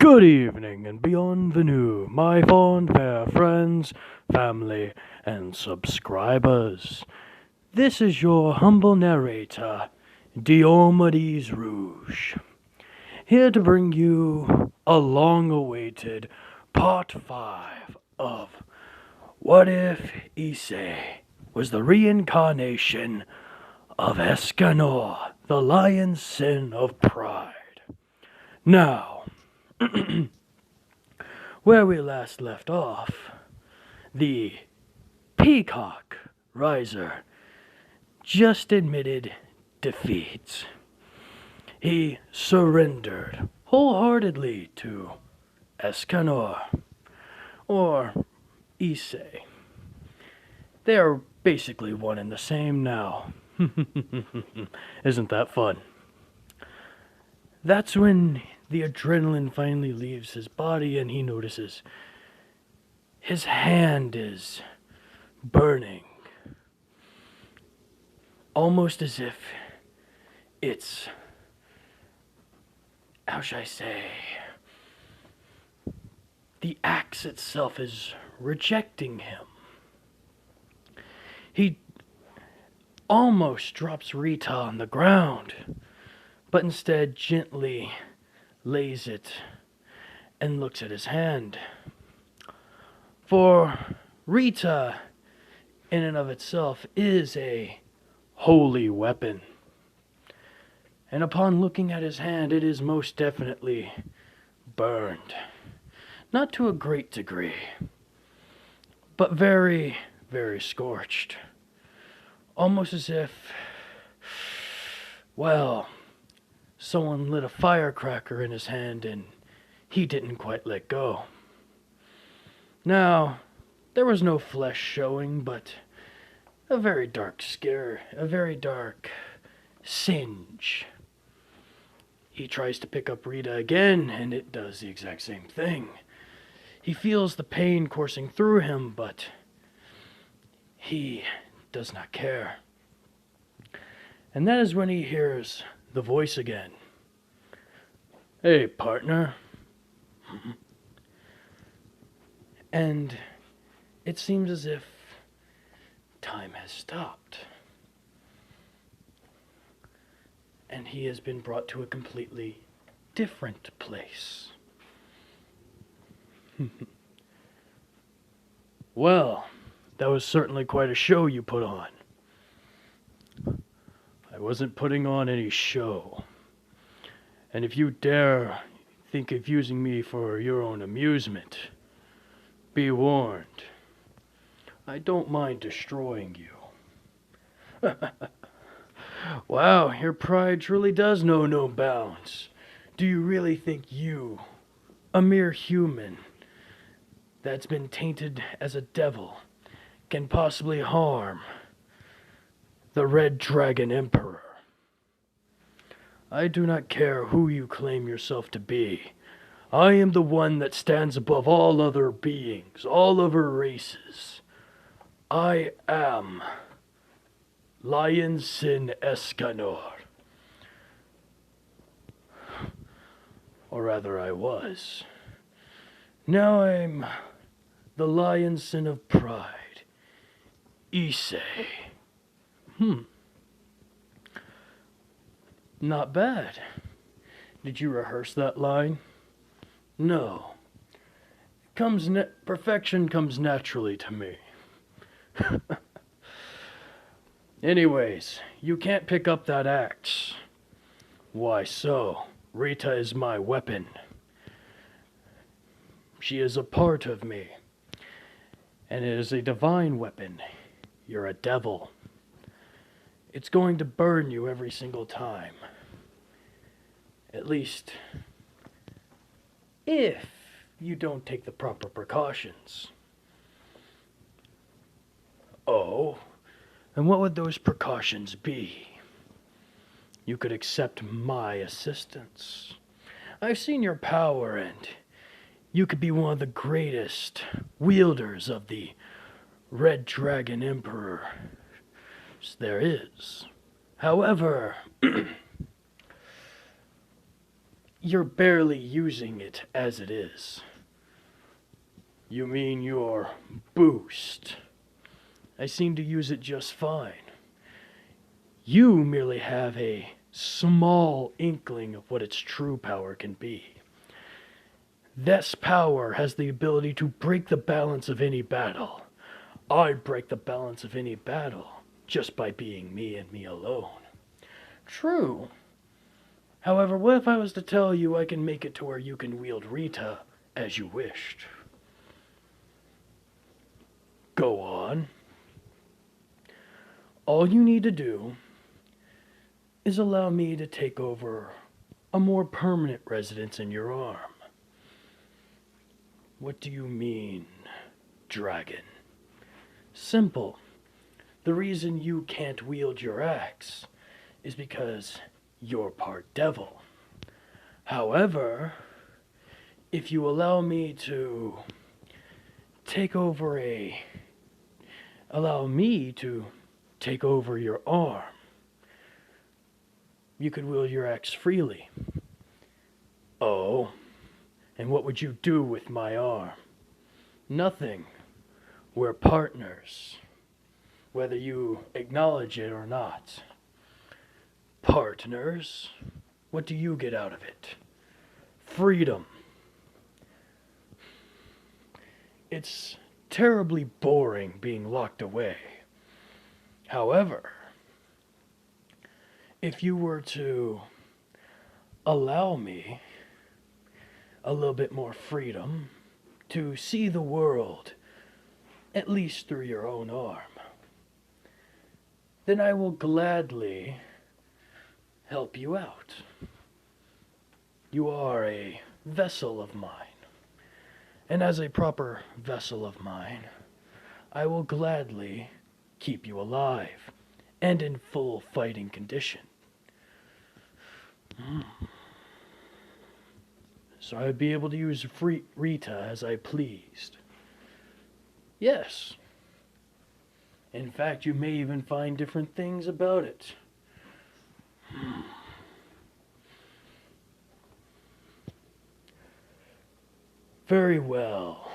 Good evening and beyond the new, my fond fair friends, family, and subscribers. This is your humble narrator, Diomedes Rouge, here to bring you a long-awaited part 5 of What If Issei was the reincarnation of Escanor, the lion's sin of pride. Now, where we last left off, the Peacock Riser just admitted defeat. He surrendered wholeheartedly to Escanor, or Issei. They are basically one and the same now. Isn't that fun? That's when the adrenaline finally leaves his body and he notices his hand is burning. Almost as if it's, how shall I say, the axe itself is rejecting him. He almost drops Rita on the ground, but instead gently lays it and looks at his hand. For Rita, in and of itself, is a holy weapon. And upon looking at his hand, it is most definitely burned. Not to a great degree, but very, very scorched. Almost as if, well, someone lit a firecracker in his hand and he didn't quite let go. Now, there was no flesh showing, but a very dark scare, a very dark singe. He tries to pick up Rita again, and it does the exact same thing. He feels the pain coursing through him, but he does not care. And that is when he hears the voice again. Hey, partner. And it seems as if time has stopped. And he has been brought to a completely different place. Well, that was certainly quite a show you put on. I wasn't putting on any show. And if you dare think of using me for your own amusement, be warned. I don't mind destroying you. Wow, your pride truly does know no bounds. Do you really think you, a mere human that's been tainted as a devil, can possibly harm the Red Dragon Emperor? I do not care who you claim yourself to be. I am the one that stands above all other beings, all other races. I am Lion Sin Escanor. Or rather, I was. Now I'm the Lion Sin of Pride, Issei. Not bad. Did you rehearse that line? No. Perfection comes naturally to me. Anyways, you can't pick up that axe. Why so? Rita is my weapon. She is a part of me. And it is a divine weapon. You're a devil. It's going to burn you every single time. At least, if you don't take the proper precautions. Oh, and what would those precautions be? You could accept my assistance. I've seen your power, and you could be one of the greatest wielders of the Red Dragon Emperor there is. However, you're barely using it as it is. You mean your boost? I seem to use it just fine. You merely have a small inkling of what its true power can be. This power has the ability to break the balance of any battle. I break the balance of any battle just by being me and me alone. True. However, what if I was to tell you I can make it to where you can wield Rita as you wished? Go on. All you need to do is allow me to take over a more permanent residence in your arm. What do you mean, dragon? Simple. The reason you can't wield your axe is because you're part devil. However, if you allow me to allow me to take over your arm, you could wield your axe freely. Oh, and what would you do with my arm? Nothing. We're partners, whether you acknowledge it or not. Partners? What do you get out of it? Freedom. It's terribly boring being locked away. However, if you were to allow me a little bit more freedom to see the world, at least through your own arm, then I will gladly help you out. You are a vessel of mine, and as a proper vessel of mine, I will gladly keep you alive and in full fighting condition. So I'd be able to use Rita as I pleased. Yes. In fact, you may even find different things about it. Very well.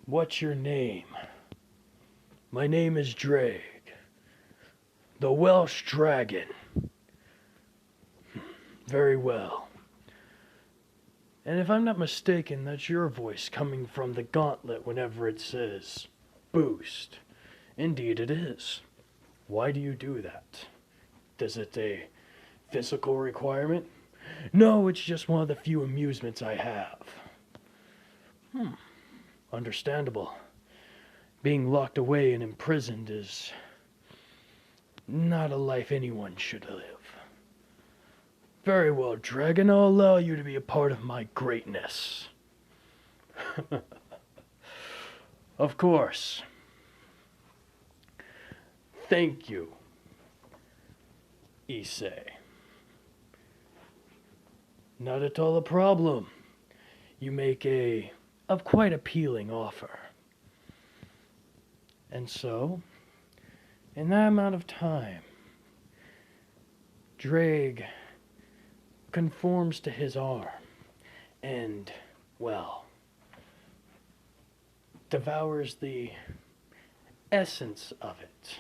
What's your name? My name is Drake, the Welsh Dragon. Very well. And if I'm not mistaken, that's your voice coming from the gauntlet whenever it says boost. Indeed it is. Why do you do that? Is it a physical requirement? No, it's just one of the few amusements I have. Understandable. Being locked away and imprisoned is not a life anyone should live. Very well, Dragon, I'll allow you to be a part of my greatness. Of course. Thank you, Issei. Not at all a problem. You make a quite appealing offer. And so, in that amount of time, Drake conforms to his arm and, well, devours the essence of it,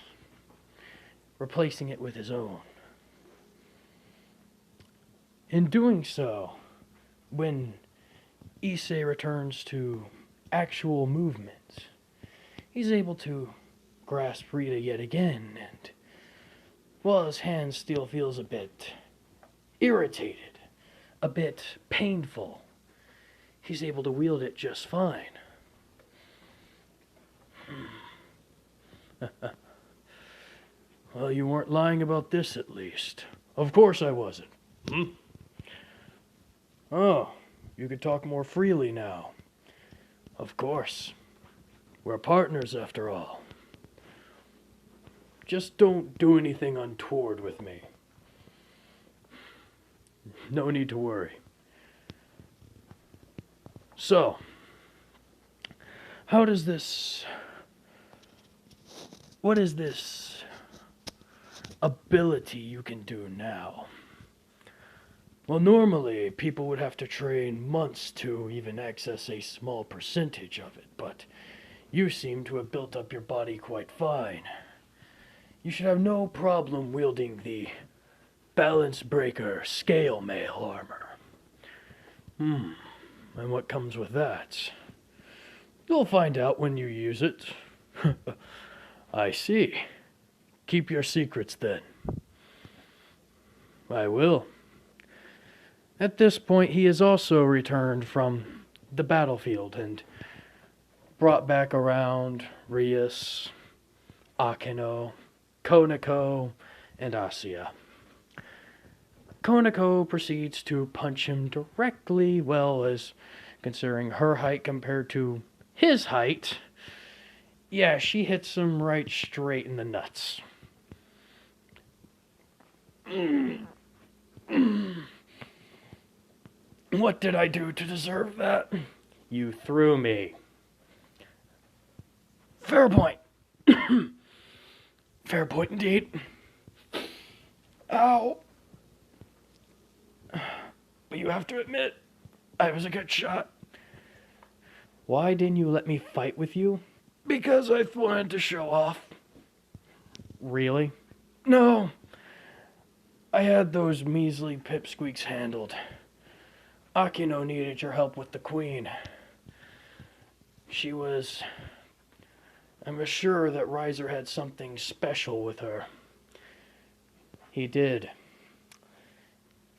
replacing it with his own. In doing so, when Issei returns to actual movement, he's able to grasp Rita yet again, and while his hand still feels a bit irritated, a bit painful, he's able to wield it just fine. Well, you weren't lying about this, at least. Of course I wasn't. Oh, you could talk more freely now. Of course. We're partners, after all. Just don't do anything untoward with me. No need to worry. So, what is this ability you can do now? Well, normally people would have to train months to even access a small percentage of it, but you seem to have built up your body quite fine. You should have no problem wielding the Balance Breaker Scale Mail armor. And what comes with that? You'll find out when you use it. I see. Keep your secrets then. I will. At this point, he has also returned from the battlefield and brought back around Rias, Akeno, Konako, and Asia. Konako proceeds to punch him directly, well, as considering her height compared to his height. Yeah, she hits him right straight in the nuts. What did I do to deserve that? You threw me. Fair point. Fair point indeed. Ow. But you have to admit, I was a good shot. Why didn't you let me fight with you? Because I wanted to show off. Really? No. I had those measly pipsqueaks handled. Akino needed your help with the queen. I'm sure that Riser had something special with her. He did.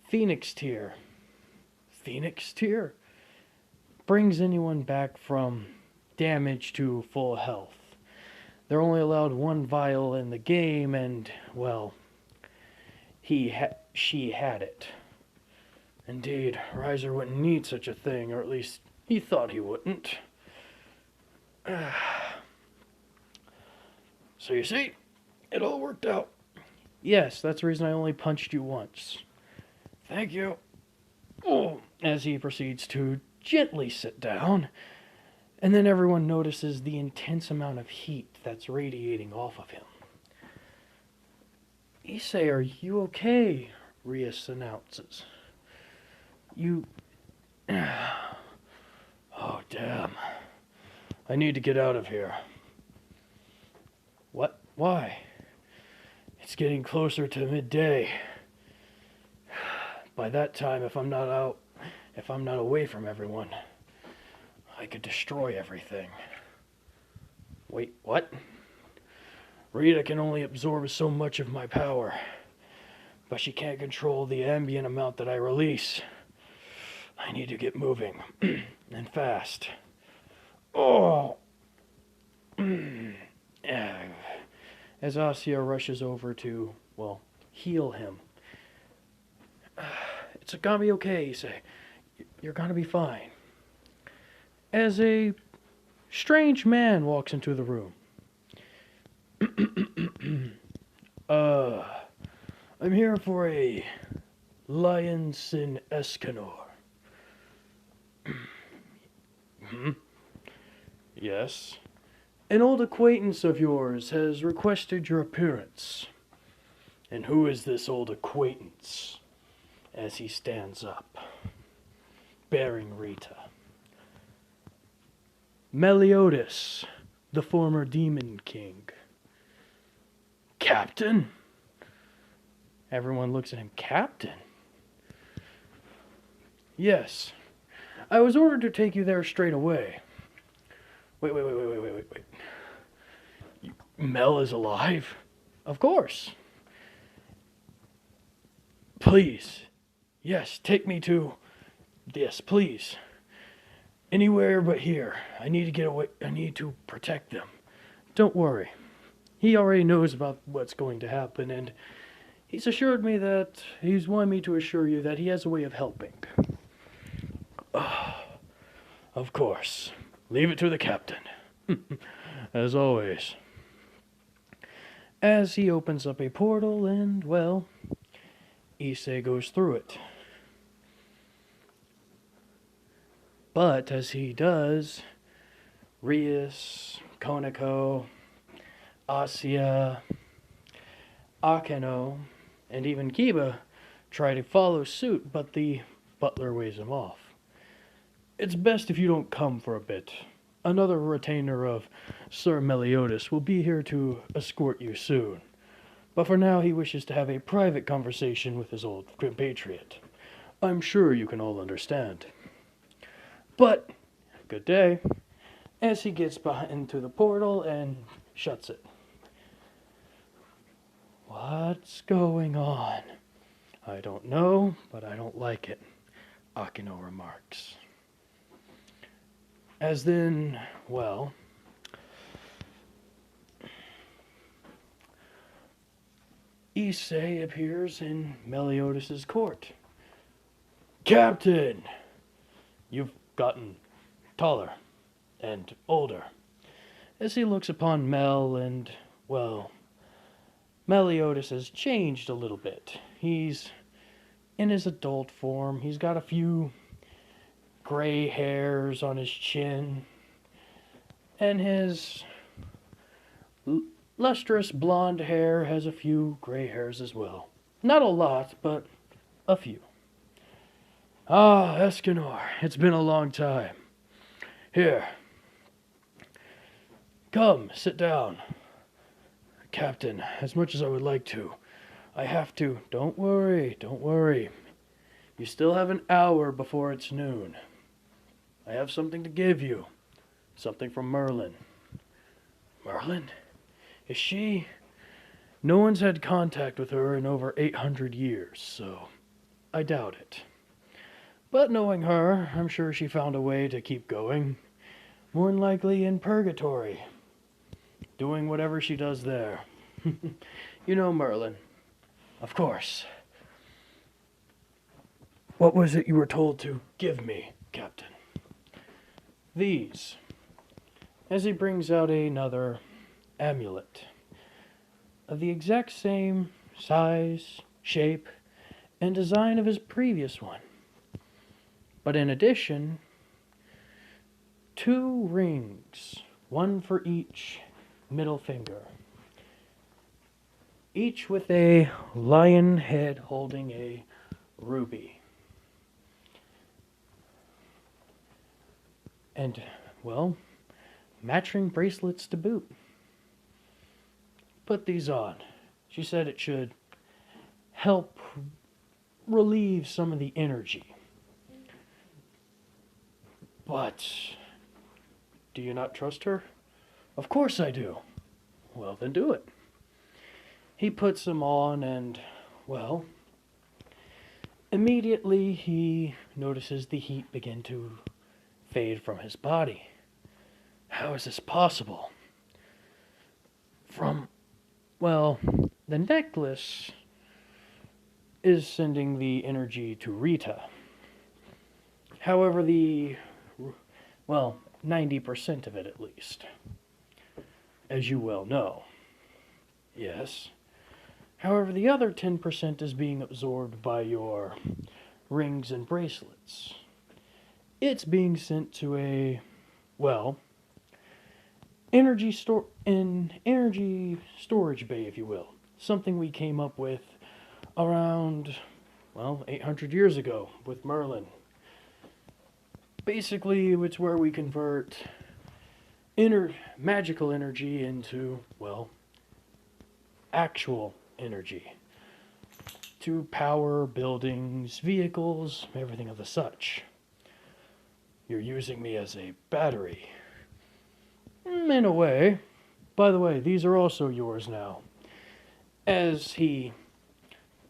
Phoenix Tear. Phoenix Tear? Brings anyone back from damage to full health. They're only allowed one vial in the game, and, well, she had it. Indeed, Riser wouldn't need such a thing, or at least he thought he wouldn't. So you see, it all worked out. Yes, that's the reason I only punched you once. Thank you. Oh, as he proceeds to gently sit down, and then everyone notices the intense amount of heat that's radiating off of him. Issei, are you okay? Rias announces. You... Oh, damn. I need to get out of here. What? Why? It's getting closer to midday. By that time, if I'm not away from everyone, I could destroy everything. Wait, what? Rita can only absorb so much of my power, but she can't control the ambient amount that I release. I need to get moving, and fast. Oh! As Asia rushes over to, well, heal him. It's gonna be okay, you say. You're gonna be fine. As a strange man walks into the room. I'm here for a Lions in Escanor. Yes. An old acquaintance of yours has requested your appearance. And who is this old acquaintance? As he stands up, bearing Rita. Meliodas, the former Demon King. Captain? Everyone looks at him. Captain? Yes. I was ordered to take you there straight away. Wait. Mel is alive? Of course. Please. Yes, take me to... Yes, please. Anywhere but here. I need to get away. I need to protect them. Don't worry. He already knows about what's going to happen, and he's assured me that... He's wanted me to assure you that he has a way of helping. Of course. Leave it to the captain. As always. As he opens up a portal and, well, Issei goes through it. But as he does, Rias, Konako, Asia, Akeno, and even Kiba try to follow suit, but the butler waves him off. It's best if you don't come for a bit. Another retainer of Sir Meliodas will be here to escort you soon. But for now he wishes to have a private conversation with his old compatriot. I'm sure you can all understand. But, good day, as he gets into the portal and shuts it. What's going on? I don't know, but I don't like it, Akino remarks. As then, well, Issei appears in Meliodas' court. Captain! You've gotten taller and older. As he looks upon Mel and, well, Meliodas has changed a little bit. He's in his adult form. He's got a few gray hairs on his chin. And his lustrous blonde hair has a few gray hairs as well. Not a lot, but a few. Ah, Escanor, it's been a long time. Here. Come, sit down. Captain, as much as I would like to, I have to. Don't worry, don't worry. You still have an hour before it's noon. I have something to give you. Something from Merlin. Merlin? Is she? No one's had contact with her in over 800 years, so I doubt it. But knowing her, I'm sure she found a way to keep going. More than likely in purgatory. Doing whatever she does there. You know Merlin. Of course. What was it you were told to give me, Captain? These. As he brings out another amulet. Of the exact same size, shape, and design of his previous one. But in addition, 2 rings, one for each middle finger. Each with a lion head holding a ruby. And, well, matching bracelets to boot. Put these on. She said it should help relieve some of the energy. But, do you not trust her? Of course I do. Well, then do it. He puts them on and, well, immediately he notices the heat begin to fade from his body. How is this possible? Well, the necklace is sending the energy to Rita. However, 90% of it at least. As you well know. Yes. However, the other 10% is being absorbed by your rings and bracelets. It's being sent to a, energy storage bay, if you will. Something we came up with around, 800 years ago with Merlin. Basically, it's where we convert magical energy into, actual energy. To power buildings, vehicles, everything of the such. You're using me as a battery. In a way. By the way, these are also yours now. As he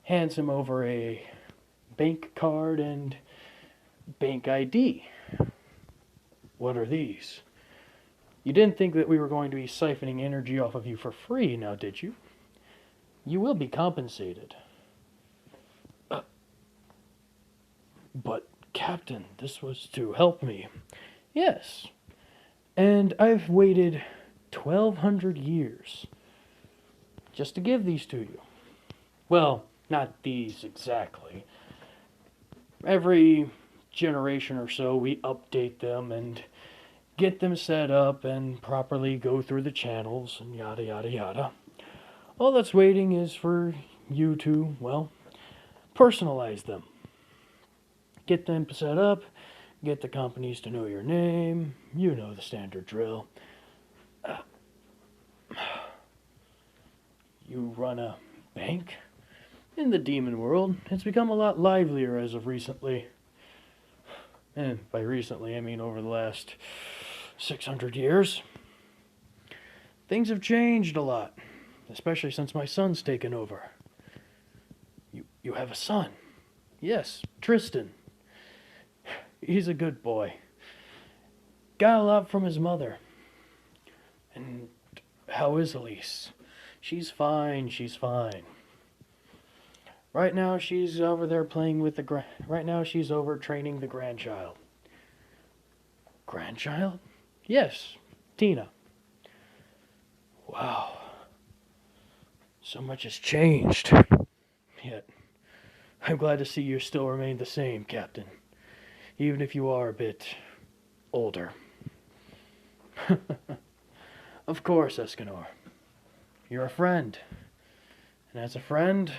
hands him over a bank card and bank ID. What are these? You didn't think that we were going to be siphoning energy off of you for free, now did you? You will be compensated. But, Captain, this was to help me. Yes. And I've waited 1,200 years just to give these to you. Well, not these exactly. Every generation or so, we update them and get them set up and properly go through the channels and yada, yada, yada. All that's waiting is for you to, Personalize them. Get them set up, get the companies to know your name. You know the standard drill. You run a bank? In the demon world, it's become a lot livelier as of recently. And by recently, I mean over the last 600 years. Things have changed a lot, especially since my son's taken over. You have a son? Yes, Tristan. He's a good boy. Got a lot from his mother. And how is Elise? She's fine, she's fine. Right now she's over there playing with the right now she's over training the grandchild. Grandchild? Yes, Tina. Wow. So much has changed. Yet, I'm glad to see you still remain the same, Captain. Even if you are a bit older. Of course, Escanor. You're a friend. And as a friend,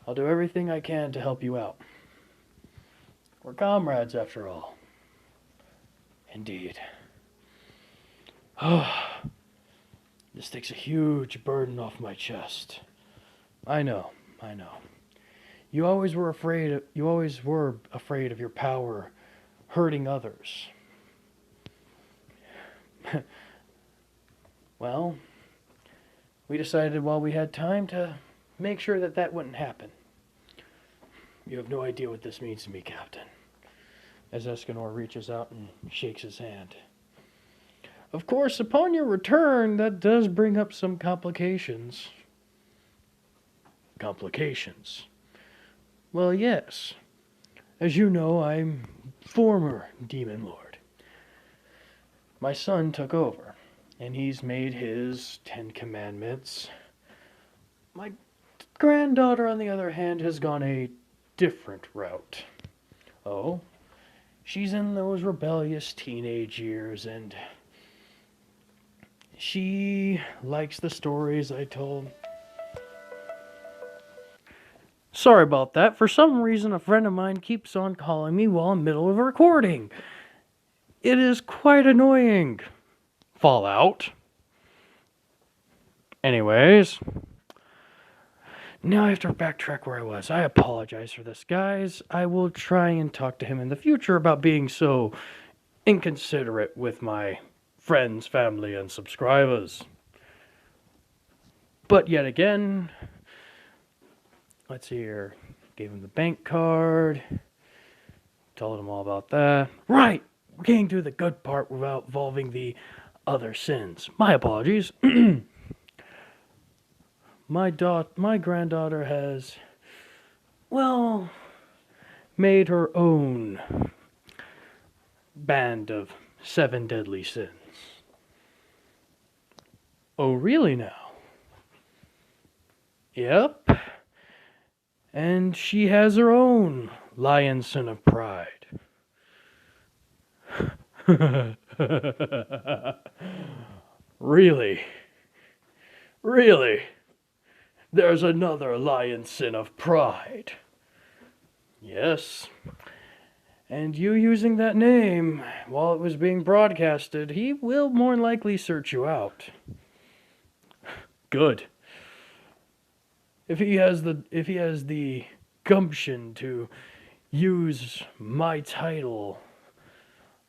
I'll do everything I can to help you out. We're comrades, after all. Indeed. Oh, this takes a huge burden off my chest. I know. You always were afraid of your power hurting others. Well, we decided while we had time to make sure that wouldn't happen. You have no idea what this means to me, Captain. As Escanor reaches out and shakes his hand. Of course, upon your return, that does bring up some complications. Complications? Well, yes. As you know, I'm former Demon Lord. My son took over, and he's made his 10 Commandments. My granddaughter, on the other hand, has gone a different route. Oh? She's in those rebellious teenage years, and she likes the stories I told. Sorry about that. For some reason, a friend of mine keeps on calling me while in the middle of a recording. It is quite annoying. Fallout. Anyways. Now I have to backtrack where I was. I apologize for this, guys. I will try and talk to him in the future about being so inconsiderate with my friends, family, and subscribers. But yet again, let's see here. Gave him the bank card. Told him all about that. Right! We're getting to the good part without involving the other sins. My apologies. My granddaughter has, well, made her own band of 7 deadly sins. Oh, really now? Yep. And she has her own lion sin of pride. Really? Really? There's another lion sin of pride. Yes. And you using that name while it was being broadcasted, he will more than likely search you out. Good. If he has the gumption to use my title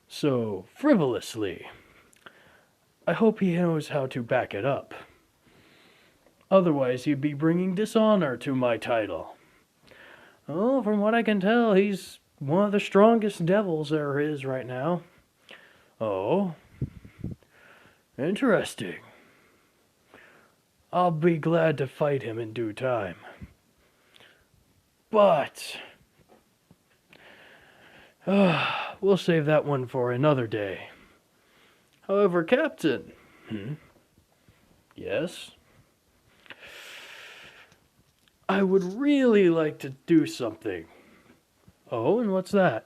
so frivolously, I hope he knows how to back it up. Otherwise, he'd be bringing dishonor to my title. Oh, from what I can tell, he's one of the strongest devils there is right now. Oh, interesting. I'll be glad to fight him in due time. But we'll save that one for another day. However, Captain. Yes? I would really like to do something. Oh, and what's that?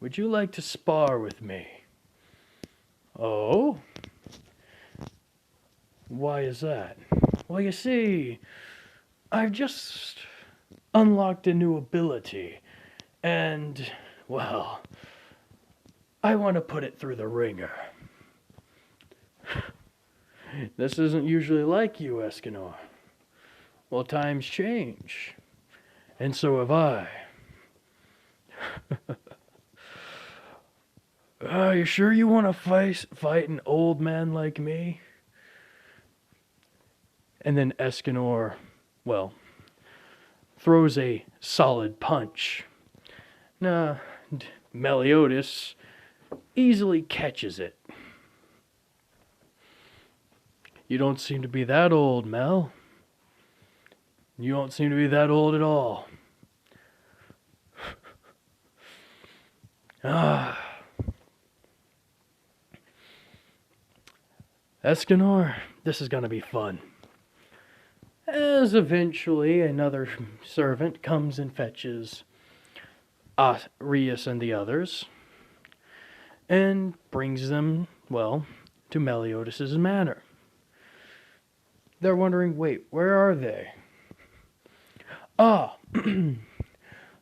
Would you like to spar with me? Oh? Why is that? Well, you see, I've just unlocked a new ability, and, well, I want to put it through the ringer. This isn't usually like you, Escanor. Well, times change, and so have I. You sure you want to fight an old man like me? And then Escanor, well, throws a solid punch. Nah, Meliodas easily catches it. You don't seem to be that old, Mel. You don't seem to be that old at all. Escanor, this is gonna be fun. As eventually another servant comes and fetches Rias and the others, and brings them, well, to Meliodas' manor. They're wondering, wait, where are they?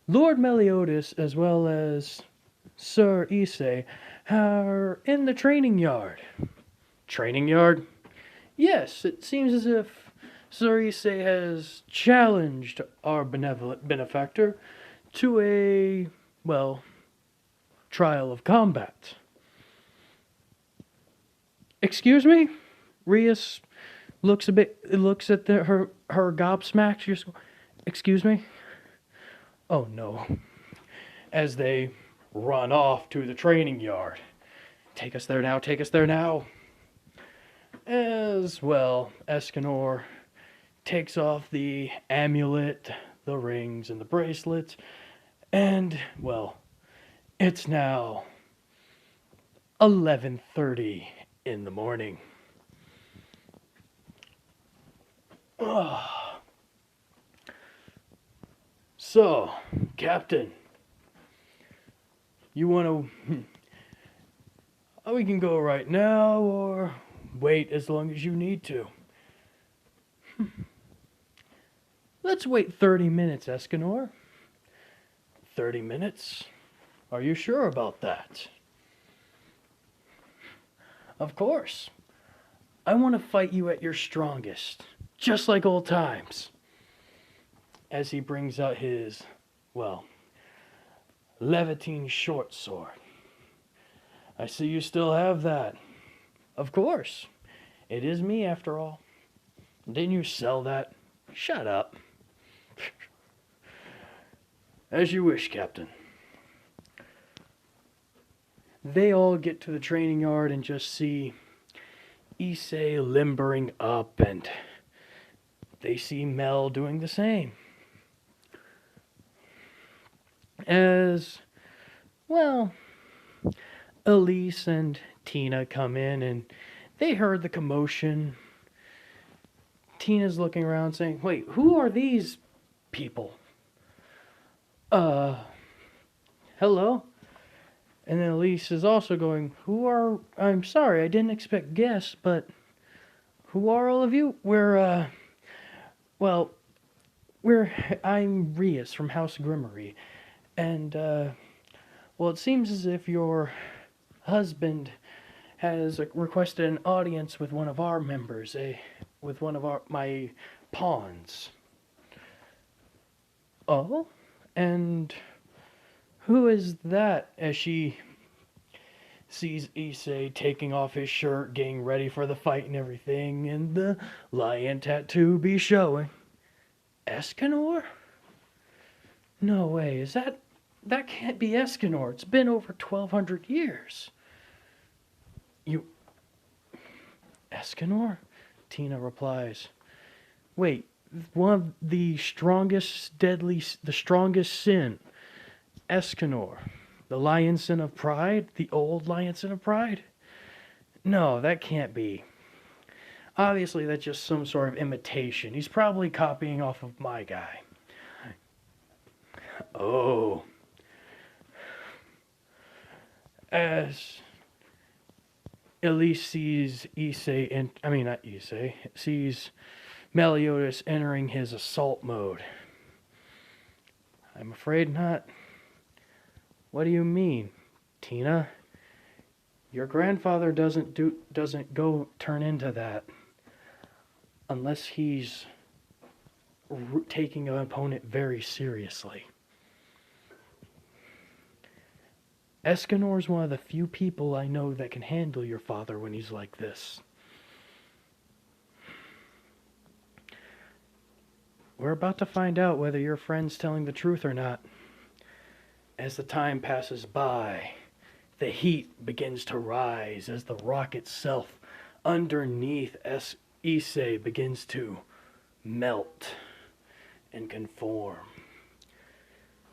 Lord Meliodas, as well as Sir Issei, are in the training yard. Training yard? Yes, it seems as if Sir Issei has challenged our benevolent benefactor to a, well, trial of combat. Excuse me? Rias looks at her gobsmacked. Just, excuse me? Oh no. As they run off to the training yard. Take us there now, take us there now. As well, Escanor takes off the amulet, the rings, and the bracelet, and, well, it's now 11:30 in the morning. So, Captain, you want to... we can go right now, or wait as long as you need to. Let's wait 30 minutes, Escanor. 30 minutes? Are you sure about that? Of course. I want to fight you at your strongest, just like old times. As he brings out his, well, Levantine short sword. I see you still have that. Of course. It is me, after all. Didn't you sell that? Shut up. As you wish, Captain. They all get to the training yard and just see Issei limbering up, and they see Mel doing the same. As, well, Elise and Tina come in, and they heard the commotion. Tina's looking around saying, wait, who are these people? Hello? And then Elise is also going, I'm sorry, I didn't expect guests, but who are all of you? I'm Rias from House Grimmery, and, well, it seems as if your husband has requested an audience with one of our members, with one of my pawns. Oh? And who is that? As she sees Issei taking off his shirt, getting ready for the fight and everything, and the lion tattoo be showing. Escanor? No way, that can't be Escanor. It's been over 1,200 years. Escanor? Tina replies. Wait, one of the strongest sin, Escanor, the lion sin of pride, the old lion sin of pride? No, that can't be. Obviously, that's just some sort of imitation. He's probably copying off of my guy. Oh. As Elise sees sees Meliodas entering his assault mode. I'm afraid not. What do you mean, Tina? Your grandfather doesn't go turn into that unless he's taking an opponent very seriously. Escanor's one of the few people I know that can handle your father when he's like this. We're about to find out whether your friend's telling the truth or not. As the time passes by, the heat begins to rise as the rock itself underneath Issei begins to melt and conform.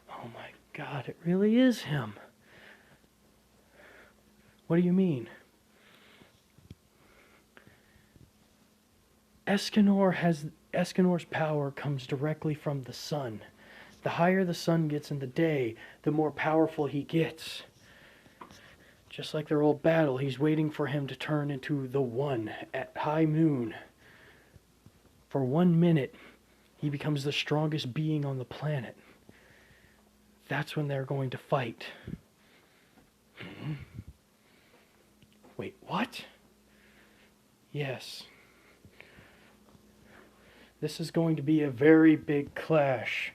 Oh my God, it really is him. What do you mean? Escanor's power comes directly from the sun. The higher the sun gets in the day, the more powerful he gets. Just like their old battle, he's waiting for him to turn into the One at high noon. For 1 minute, he becomes the strongest being on the planet. That's when they're going to fight. Wait, what? Yes. This is going to be a very big clash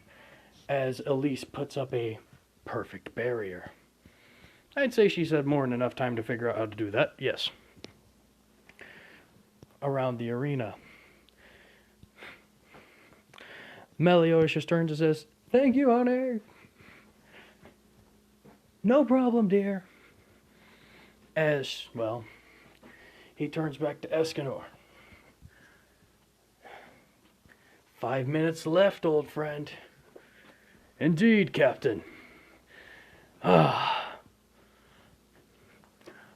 as Elise puts up a perfect barrier. I'd say she's had more than enough time to figure out how to do that, yes. Around the arena. Meliodas just turns and says, "Thank you, honey." "No problem, dear." As, well, he turns back to Escanor. 5 minutes left, old friend. Indeed, Captain.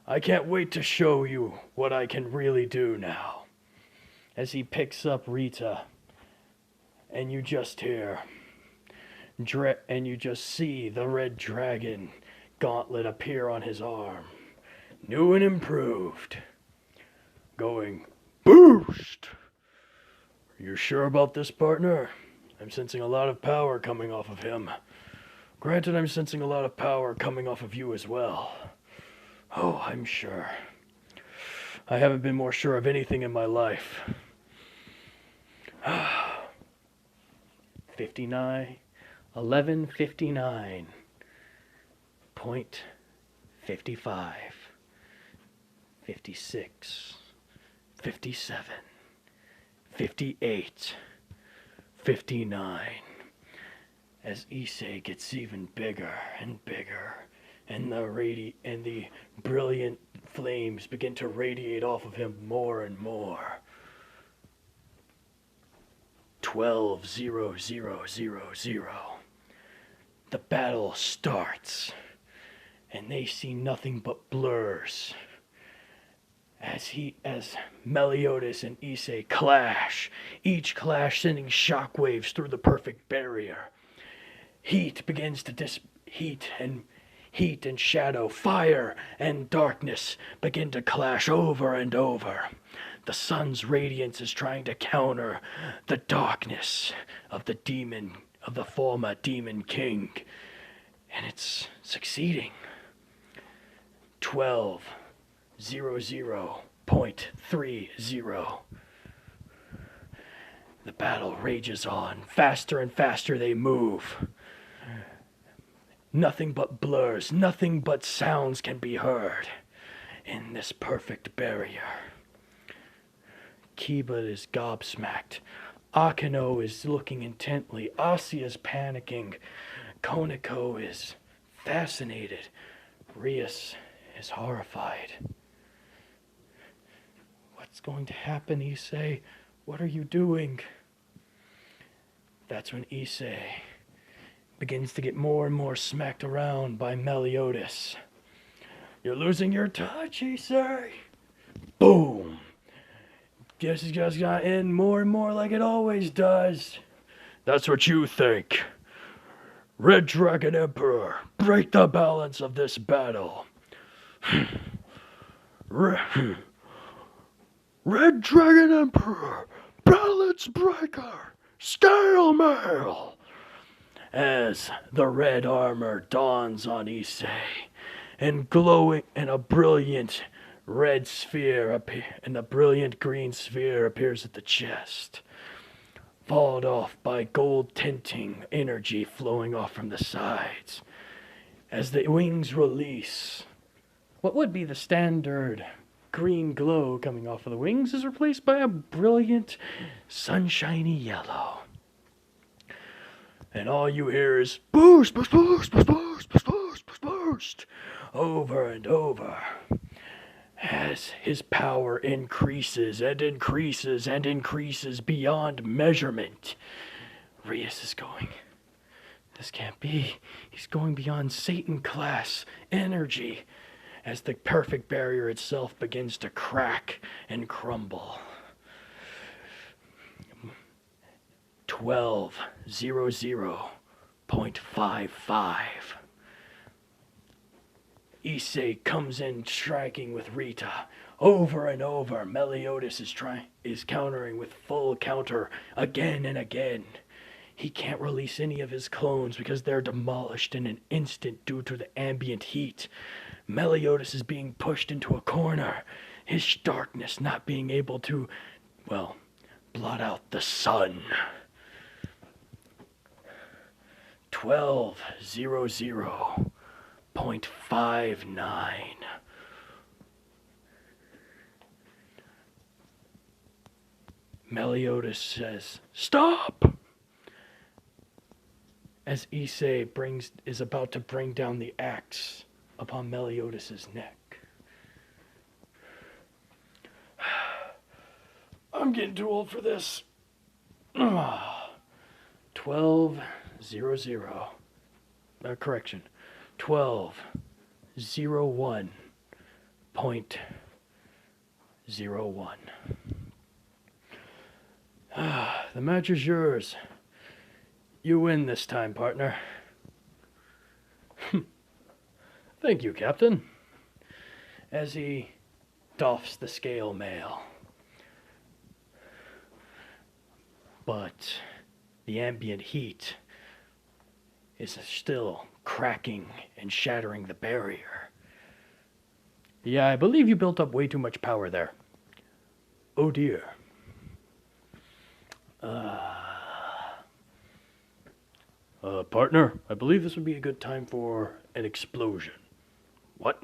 I can't wait to show you what I can really do now. As he picks up Rita, and you just hear, and you just see the red dragon gauntlet appear on his arm. New and improved. Going, boost! Are you sure about this, partner? I'm sensing a lot of power coming off of him. Granted, I'm sensing a lot of power coming off of you as well. Oh, I'm sure. I haven't been more sure of anything in my life. 11:59.55. 56. 57. 58. 59. As Issei gets even bigger and bigger, and the brilliant flames begin to radiate off of him more and more. 12:00:00. The battle starts, and they see nothing but blurs. As Meliodas and Issei clash, each clash sending shockwaves through the perfect barrier. Heat begins to heat and shadow, fire and darkness begin to clash over and over. The sun's radiance is trying to counter the darkness of the former demon king, and it's succeeding. 12:00:30. The battle rages on. Faster and faster they move. Nothing but blurs, nothing but sounds can be heard in this perfect barrier. Kiba is gobsmacked. Akeno is looking intently. Asi is panicking. Koneko is fascinated. Rias is horrified. What's going to happen, Issei? What are you doing? That's when Issei begins to get more and more smacked around by Meliodas. You're losing your touch, Issei. Boom. Guess it's just gonna end more and more like it always does. That's what you think. Red Dragon Emperor, break the balance of this battle. Red Dragon Emperor, balance Breaker, scale mail! As the red armor dawns on Issei, and glowing, and a brilliant red sphere and a brilliant green sphere appears at the chest, followed off by gold tinting energy flowing off from the sides. As the wings release, what would be the standard green glow coming off of the wings is replaced by a brilliant sunshiny yellow. And all you hear is boost, boost, boost, boost, boost, boost, boost, boost, boost, over and over. As his power increases and increases and increases beyond measurement. Rias is going, this can't be. He's going beyond Satan class energy as the perfect barrier itself begins to crack and crumble. 12:00.55. Issei comes in striking with Rita. Over and over, Meliodas is countering with full counter again and again. He can't release any of his clones because they're demolished in an instant due to the ambient heat. Meliodas is being pushed into a corner, his darkness not being able to, well, blot out the sun. 12:00.59. Meliodas says, "Stop!" As Issei is about to bring down the axe upon Meliodas' neck. I'm getting too old for this. 12:00. Correction. 12:01.01. The match is yours. You win this time, partner. Thank you, Captain. As he doffs the scale mail. But the ambient heat is still cracking and shattering the barrier. Yeah, I believe you built up way too much power there. Oh dear. Partner, I believe this would be a good time for an explosion. What?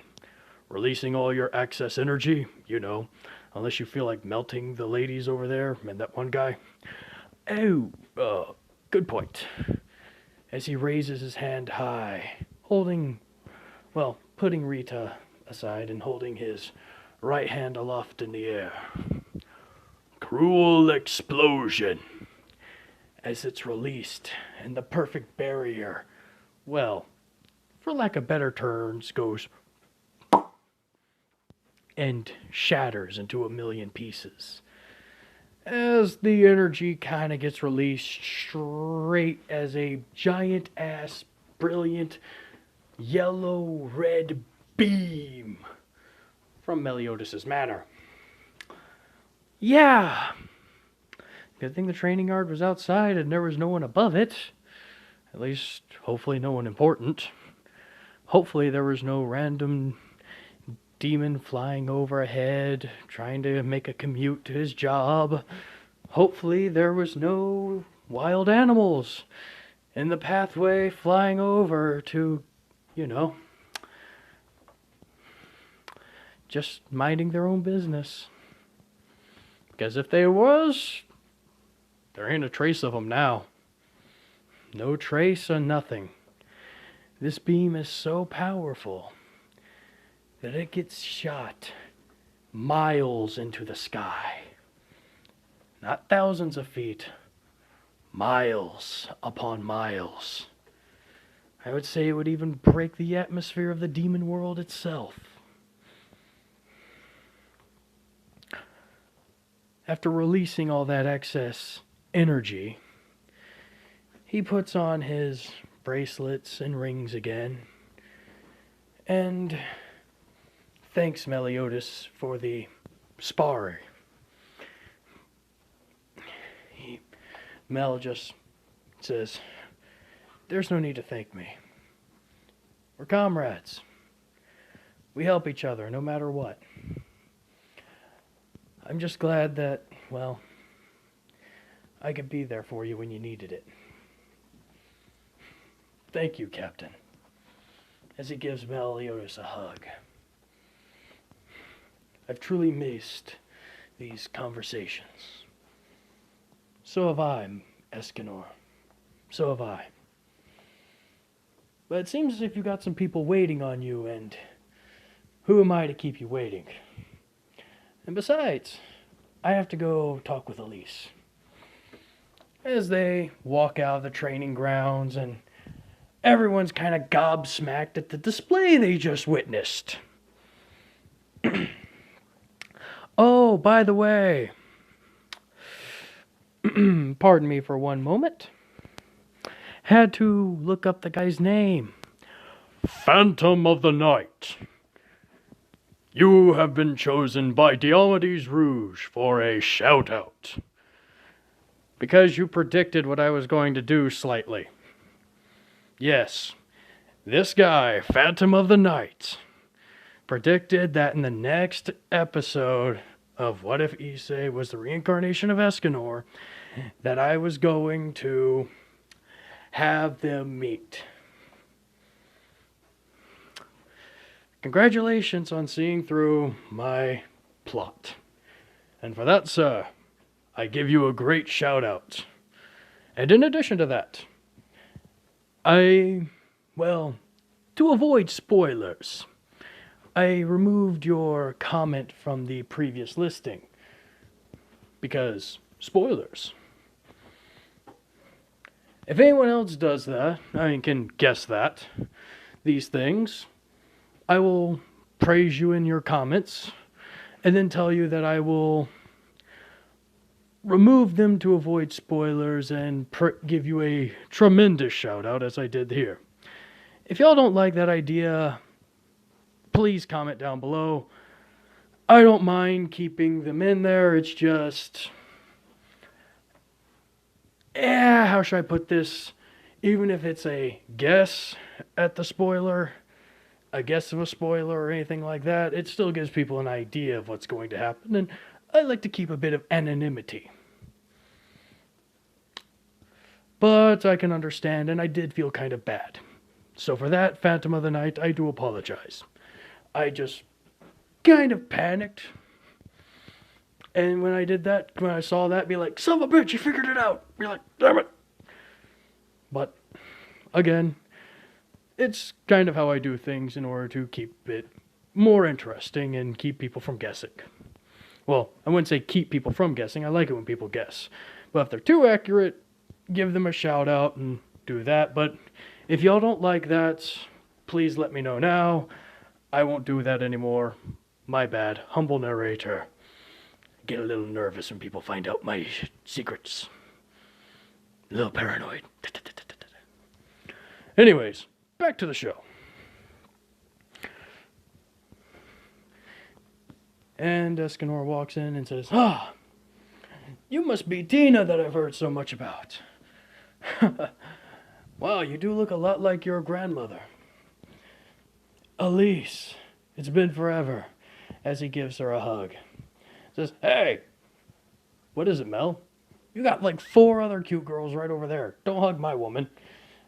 Releasing all your excess energy? You know, unless you feel like melting the ladies over there and that one guy. Oh, good point. As he raises his hand high, putting Rita aside and holding his right hand aloft in the air. Cruel explosion. As it's released, and the perfect barrier, well, for lack of better terms, goes and shatters into a million pieces. As the energy kind of gets released straight as a giant-ass, brilliant, yellow-red beam from Meliodas' manor. Yeah! Good thing the training yard was outside and there was no one above it. At least, hopefully no one important. Hopefully there was no random demon flying overhead, trying to make a commute to his job. Hopefully there was no wild animals in the pathway flying over to, just minding their own business. Because if there was, there ain't a trace of them now. No trace or nothing. This beam is so powerful that it gets shot miles into the sky. Not thousands of feet, miles upon miles. I would say it would even break the atmosphere of the demon world itself. After releasing all that excess energy, he puts on his bracelets and rings again and thanks Meliodas for the sparring. Mel just says, "There's no need to thank me. We're comrades. We help each other no matter what. I'm just glad that, well, I could be there for you when you needed it. Thank you, Captain." As he gives Meliodas a hug. I've truly missed these conversations. So have I, Escanor. So have I. But it seems as if you got some people waiting on you, and who am I to keep you waiting? And besides, I have to go talk with Elise. As they walk out of the training grounds, and everyone's kind of gobsmacked at the display they just witnessed. Oh, by the way, pardon me for one moment. Had to look up the guy's name. Phantom of the Night. You have been chosen by Diomedes Rouge for a shout-out. Because you predicted what I was going to do slightly. Yes, this guy, Phantom of the Night, predicted that in the next episode of What If Issei was the reincarnation of Escanor, that I was going to have them meet. Congratulations on seeing through my plot. And for that, sir, I give you a great shout out. And in addition to that, to avoid spoilers, I removed your comment from the previous listing. Because spoilers. If anyone else does that, can guess that, these things, I will praise you in your comments, and then tell you that I will remove them to avoid spoilers and give you a tremendous shout out as I did here. If y'all don't like that idea, please comment down below. I don't mind keeping them in there. It's just, how should I put this? Even if it's a guess at the spoiler, a guess of a spoiler or anything like that, it still gives people an idea of what's going to happen, and I like to keep a bit of anonymity. But I can understand, and I did feel kind of bad. So for that, Phantom of the Night, I do apologize. I just kind of panicked. And when I did that, when I saw that, be like, son of a bitch, you figured it out. Be like, damn it. But, again, it's kind of how I do things in order to keep it more interesting and keep people from guessing. Well, I wouldn't say keep people from guessing. I like it when people guess. But if they're too accurate, give them a shout out and do that. But if y'all don't like that, please let me know now. I won't do that anymore. My bad. Humble narrator. Get a little nervous when people find out my secrets. A little paranoid. Anyways, back to the show. And Escanor walks in and says, you must be Tina that I've heard so much about. Wow, you do look a lot like your grandmother. Elise, it's been forever. As he gives her a hug. Says, hey, what is it, Mel? You got like 4 other cute girls right over there. Don't hug my woman.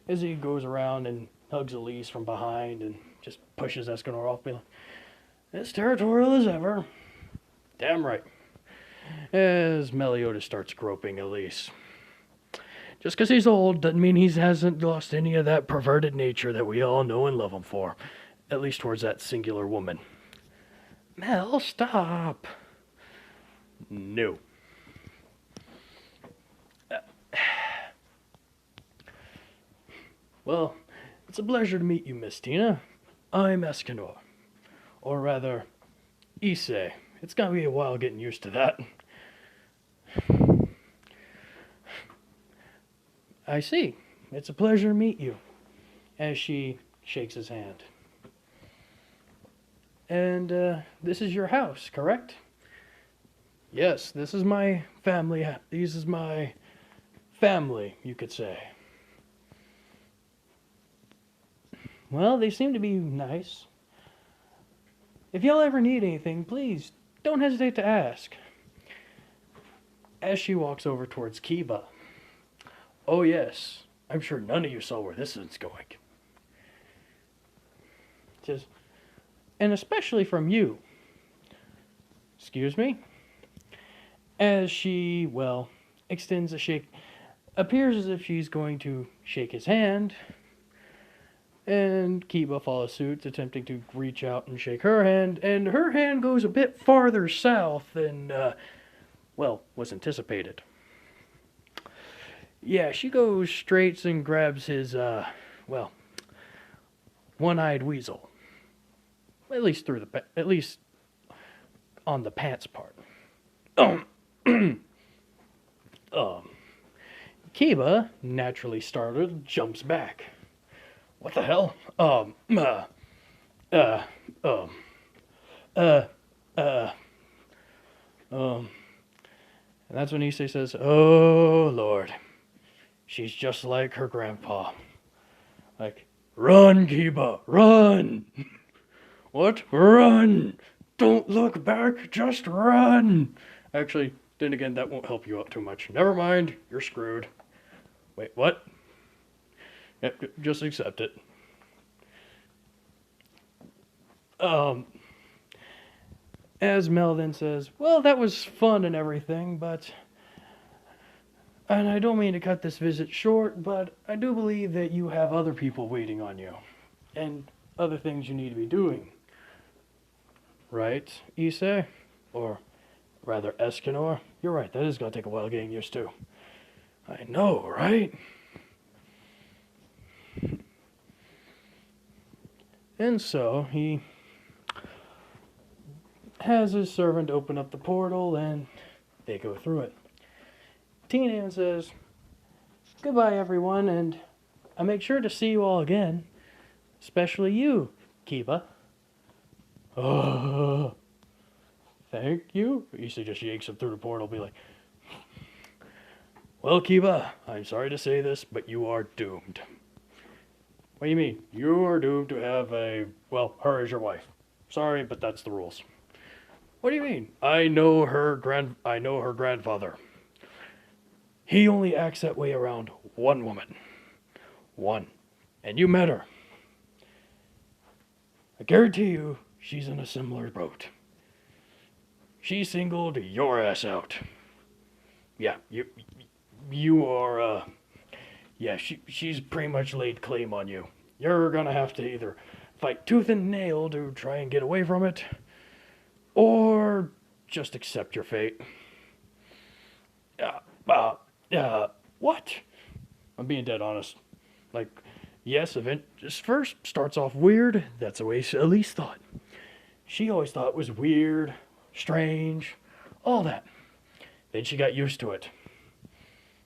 As he goes around and hugs Elise from behind and just pushes Escanor off, being like, as territorial as ever. Damn right. As Meliodas starts groping Elise. Just because he's old doesn't mean he hasn't lost any of that perverted nature that we all know and love him for. At least towards that singular woman. Mel, stop. No. Well, it's a pleasure to meet you, Miss Tina. I'm Escanor. Or rather, Issei. It's gonna be a while getting used to that. I see. It's a pleasure to meet you. As she shakes his hand. And this is your house, correct? Yes, this is my family. This is my family, you could say. Well, they seem to be nice. If y'all ever need anything, please don't hesitate to ask. As she walks over towards Kiba. Oh yes, I'm sure none of you saw where this is going. Just, and especially from you. Excuse me? As she, well, extends a shake, appears as if she's going to shake his hand, and Kiba follows suit, attempting to reach out and shake her hand, and her hand goes a bit farther south than, was anticipated. Yeah, she goes straight and grabs his, one-eyed weasel. At least on the pants part. Kiba, naturally startled, jumps back. What the hell? And that's when Issei says, "Oh, Lord. She's just like her grandpa." Like, run, Kiba, run! What? Run! Don't look back, just run! Actually, then again, that won't help you out too much. Never mind, you're screwed. Wait, what? Yep, just accept it. As Mel then says, well, that was fun and everything, but... And I don't mean to cut this visit short, but I do believe that you have other people waiting on you. And other things you need to be doing. Right, Issei? Or rather, Escanor? You're right, that is going to take a while getting used to. I know, right? And so, he has his servant open up the portal, and they go through it. Tina says, goodbye, everyone, and I make sure to see you all again. Especially you, Kiba. Oh, thank you. Issei just yanks him through the portal, be like, well, Kiba, I'm sorry to say this, but you are doomed. What do you mean? You are doomed to have her as your wife. Sorry, but that's the rules. What do you mean? I know her grandfather. He only acts that way around one woman. One. And you met her. I guarantee you, she's in a similar boat. She singled your ass out. Yeah, you are, she's pretty much laid claim on you. You're gonna have to either fight tooth and nail to try and get away from it, or just accept your fate. What? I'm being dead honest. Like, yes, event just first starts off weird. That's the way Elise thought. She always thought it was weird, strange, all that. Then she got used to it.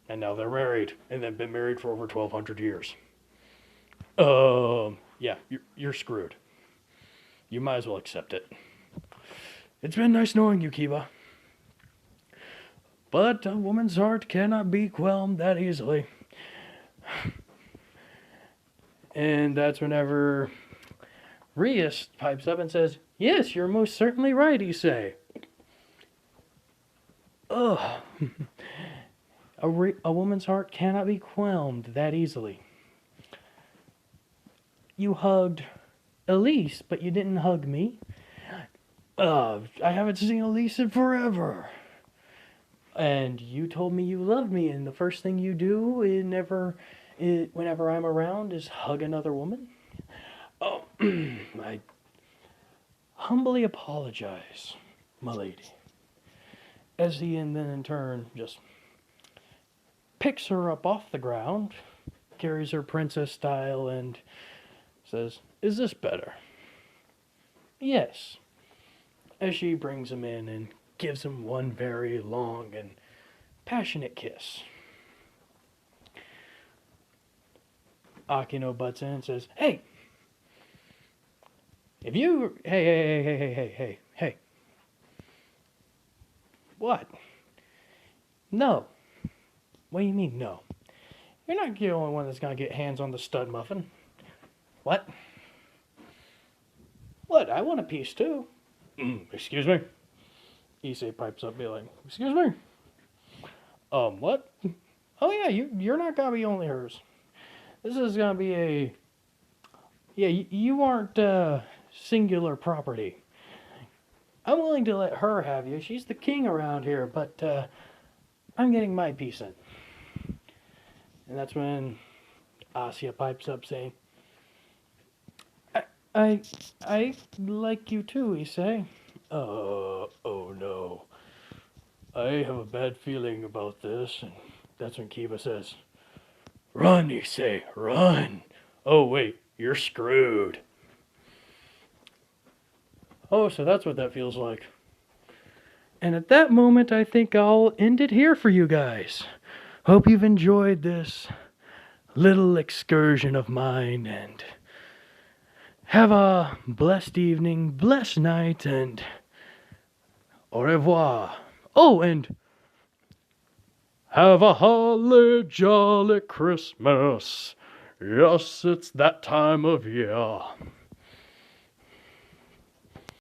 And now they're married, and they've been married for over 1,200 years. Yeah, you're screwed. You might as well accept it. It's been nice knowing you, Kiba. But a woman's heart cannot be quelled that easily. And that's whenever Rias pipes up and says, yes, you're most certainly right, Issei. Ugh. A woman's heart cannot be quelled that easily. You hugged Elise, but you didn't hug me. I haven't seen Elise in forever. And you told me you love me, and the first thing you do whenever I'm around is hug another woman. Oh, I humbly apologize, my lady. As he then in turn just picks her up off the ground, carries her princess style, and says, is this better? Yes. As she brings him in and gives him one very long and passionate kiss. Akino butts in and says, hey, if you... Hey. What? No. What do you mean, no? You're not the only one that's gonna get hands on the stud muffin. What? What? I want a piece too. Excuse me? Issei pipes up, be like, excuse me? What? Oh yeah, you're not gonna be only hers. This is gonna be a... Yeah, you aren't, singular property. I'm willing to let her have you. She's the king around here, but, I'm getting my piece in. And that's when Asya pipes up saying, I like you too, Issei. Oh no. I have a bad feeling about this. And that's when Kiba says, run, Issei, run. Oh wait, you're screwed. Oh, so that's what that feels like. And at that moment, I think I'll end it here for you guys. Hope you've enjoyed this little excursion of mine, and have a blessed evening, blessed night, and au revoir. Oh, and have a holly jolly Christmas. Yes, it's that time of year.